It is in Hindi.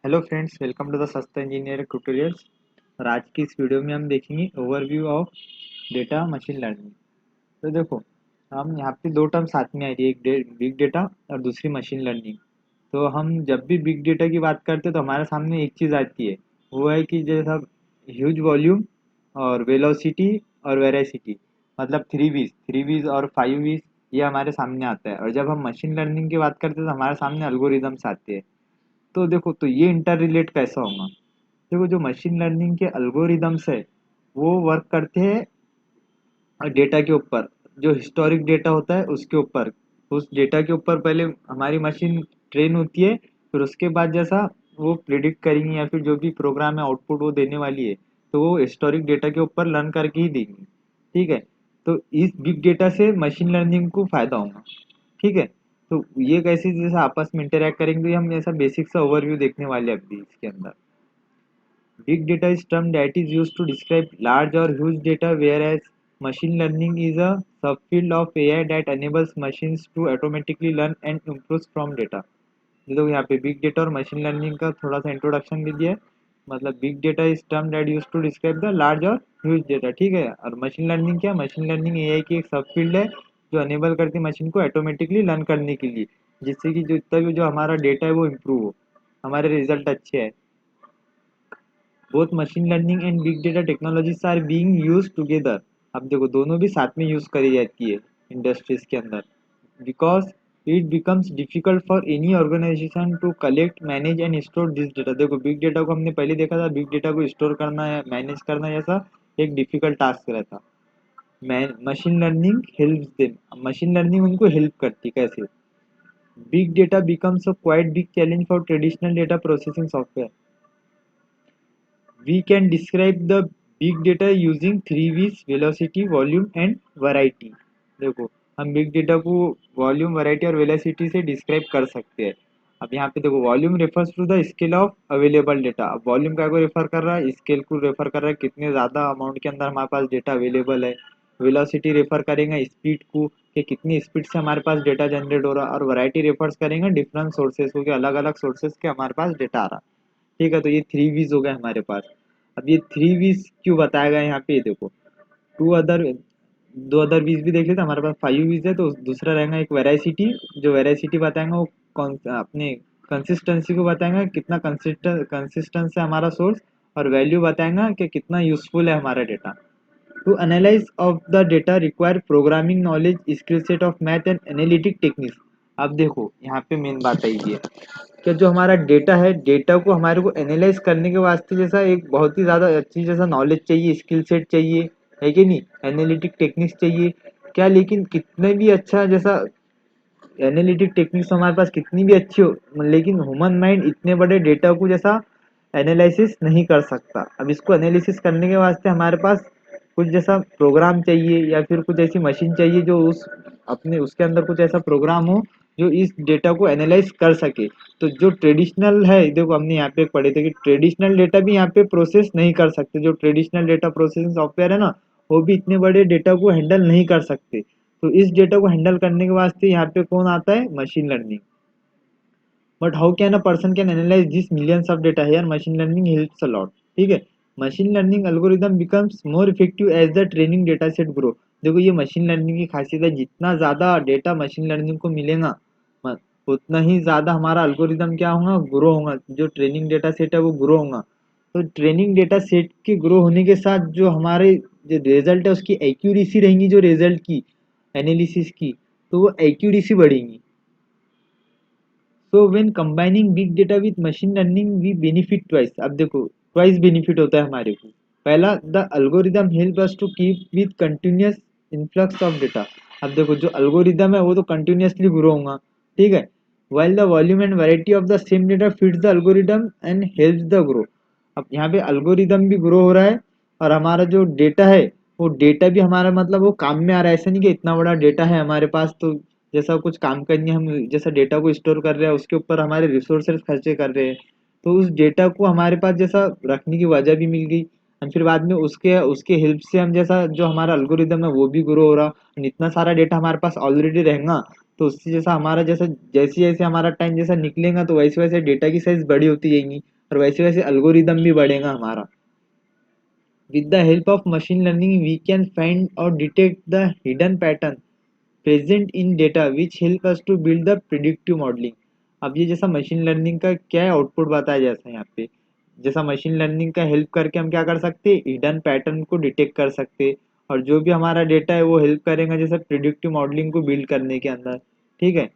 Hello friends, welcome to the Sasta engineer tutorials. और आज की इस वीडियो में हम देखेंगे overview of data machine learning. तो देखो, हम यहाँ पे दो टर्म साथ में आ रही है, एक बिग डेटा और दूसरी मशीन लर्निंग। तो हम जब भी बिग डेटा की बात करते हैं तो हमारे सामने एक चीज़ आती है, वो है कि जैसा ह्यूज वॉल्यूम और वेलोसिटी और वेरासिटी, मतलब थ्री वीज और फाइव वीज, ये हमारे सामने आता है। और जब हम मशीन लर्निंग की बात करते हैं तो हमारे सामने अल्गोरिदम्स आते हैं। तो देखो, तो ये इंटर रिलेट कैसा होगा। देखो, जो मशीन लर्निंग के अल्गोरिदम्स है वो वर्क करते हैं डेटा के ऊपर, जो हिस्टोरिक डेटा होता है उसके ऊपर। उस डेटा के ऊपर पहले हमारी मशीन ट्रेन होती है, फिर उसके बाद जैसा वो प्रिडिक्ट करेंगी या फिर जो भी प्रोग्राम है आउटपुट वो देने वाली है, तो वो हिस्टोरिक डेटा के ऊपर लर्न करके ही देंगी। ठीक है। तो इस बिग डेटा से मशीन लर्निंग को फायदा होगा। ठीक है। तो ये कैसे जैसे आपस में इंटरेक्ट करेंगे, हम ऐसा बेसिक सा ओवरव्यू देखने वाले हैं अभी इसके अंदर। Big data is term that is used to describe large or huge data, whereas machine learning is a subfield of AI that enables machines to automatically learn and improve from data. देखो, यहाँ पे बिग डेटा और मशीन लर्निंग का थोड़ा सा इंट्रोडक्शन दे दिया है। मतलब big data is term that use to describe the large और ह्यूज डेटा। ठीक है। और मशीन लर्निंग क्या है? मशीन लर्निंग एआई की एक सब फील्ड है जो अनेबल करती है मशीन को ऑटोमेटिकली लर्न करने के लिए, जिससे कि जो इतना भी जो हमारा डेटा है वो इम्प्रूव हो, हमारे रिजल्ट अच्छे है। Both machine learning and big data technologies are being used together. अब देखो, दोनों भी साथ में यूज करी जाती है इंडस्ट्रीज के अंदर, because it becomes difficult for any organisation to collect, manage and store this data. देखो, बिग डेटा को हमने पहले देखा था, बिग डेटा को स्टोर करना या मैनेज करना जैसा एक डिफिकल्ट टास्क रहता। Machine learning helps them, machine learning उनको हेल्प करती। कैसे? Big data becomes a quite big challenge for traditional data processing software. We can describe the big data using three V's: velocity, volume and variety। देखो, हम बिग डेटा को वॉल्यूम, वैरायटी और वेलोसिटी से डिस्क्राइब कर सकते हैं। अब यहाँ पे देखो, volume refers to the scale of available data. अब वॉल्यूम क्या को रेफर कर रहा है? स्केल को रेफर कर रहा है, कितने ज़्यादा अमाउंट के अंदर हमारे पास डेटा अवेलेबल है। वेलोसिटी रेफर करेंगे स्पीड को, कि कितनी स्पीड से हमारे पास डेटा जनरेट हो रहा है। और वैरायटी रेफर्स करेंगे डिफरेंट सोर्सेज को, कि अलग अलग सोर्सेज के हमारे पास डेटा आ रहा है। ठीक है। तो ये थ्री वीज हो गए हमारे पास। अब ये थ्री वीज क्यों बताया गया यहाँ पे, ये देखो, टू अदर दो अदर वीज भी देख लेते, हमारे पास फाइव वीज है। तो दूसरा रहेगा एक वेराइसिटी, जो वेराइसिटी बताएंगे वो कौन अपने कंसिस्टेंसी को बताएंगे, कितना कंसिस्टेंस है हमारा सोर्स। और वैल्यू बताएंगा कि कितना यूजफुल है हमारा data. To analyze of the data require programming knowledge, skill set of math and analytic techniques। अब देखो, यहाँ पे मेन बात आई है कि जो हमारा डेटा है, डेटा को हमारे को एनालाइज करने के वास्ते जैसा एक बहुत ही ज़्यादा अच्छी जैसा नॉलेज चाहिए, स्किल सेट चाहिए, है कि नहीं? एनालिटिक टेक्निक्स चाहिए क्या? लेकिन कितने भी अच्छा जैसा एनालिटिक टेक्निक्स हमारे पास कितनी भी अच्छी हो, लेकिन ह्यूमन माइंड इतने बड़े डेटा को जैसा एनालिसिस नहीं कर सकता। अब इसको एनालिसिस करने के वास्ते हमारे पास कुछ जैसा प्रोग्राम चाहिए या फिर कुछ ऐसी मशीन चाहिए जो उस अपने उसके अंदर कुछ ऐसा प्रोग्राम हो जो इस डेटा को एनालाइज कर सके। तो जो ट्रेडिशनल है, देखो हमने यहाँ पे पढ़े थे कि ट्रेडिशनल डेटा भी यहाँ पे प्रोसेस नहीं कर सकते। जो ट्रेडिशनल डेटा प्रोसेसिंग सॉफ्टवेयर है ना, वो भी इतने बड़े डेटा को हैंडल नहीं कर सकते। तो इस डेटा को हैंडल करने के वास्ते यहाँ पे कौन आता है? Machine learning. But how can a person can analyse this millions of data? Here machine learning helps a lot. ठीक है। Machine learning algorithm becomes more effective as the training data set grow. देखो, ये मशीन लर्निंग की खासियत है, जितना ज़्यादा डेटा मशीन लर्निंग को मिलेगा म- उतना ही ज़्यादा हमारा एल्गोरिदम क्या होगा? ग्रो होगा। जो ट्रेनिंग डेटा सेट है वो ग्रो होगा। तो ट्रेनिंग डेटा सेट के ग्रो होने के साथ जो हमारे जो रिजल्ट है उसकी एक्यूरेसी रहेंगी, जो रिजल्ट की एनालिसिस की, तो वो एक्यूरेसी बढ़ेगी। So when combining big data with machine learning we benefit twice. अब देखो, ट्वाइस बेनिफिट होता है हमारे को। पहला, the algorithm help us to keep with continuous influx of data. अब देखो, जो अल्गोरिदम है वो तो कंटिन्यूअसली ग्रो होगा। ठीक है। while the volume and variety of the same data feeds the algorithm and helps the grow। अब यहाँ पे अल्गोरिदम भी ग्रो हो रहा है और हमारा जो डेटा है वो डेटा भी हमारा मतलब वो काम में आ रहा है। ऐसा नहीं कि इतना बड़ा डेटा है हमारे पास तो जैसा कुछ काम करनी है, हम जैसा डेटा को स्टोर कर रहे हैं उसके ऊपर हमारे रिसोर्सेज खर्चे कर रहे हैं। तो उस डेटा को हमारे पास जैसा रखने की वजह भी मिल गई। हम फिर बाद में उसके उसके हेल्प से हम जैसा जो हमारा अल्गोरिदम है वो भी ग्रो हो रहा। और इतना सारा डेटा हमारे पास ऑलरेडी रहेगा, तो उससे जैसा हमारा जैसा जैसे जैसे हमारा टाइम जैसा निकलेगा तो वैसे वैसे डेटा की साइज बड़ी होती जाएंगी। और वैसे वैसे एल्गोरिदम भी बढ़ेगा हमारा। With the help of machine learning we can find और detect the hidden pattern present in data which help us to build the predictive modelling. अब ये जैसा मशीन लर्निंग का क्या है आउटपुट बताया जैसा यहाँ पे, जैसा मशीन लर्निंग का हेल्प करके हम क्या कर सकते हैं, हिडन पैटर्न को डिटेक्ट कर सकते हैं, और जो भी हमारा डेटा है वो हेल्प करेगा जैसे प्रिडिक्टिव मॉडलिंग को बिल्ड करने के अंदर। ठीक है।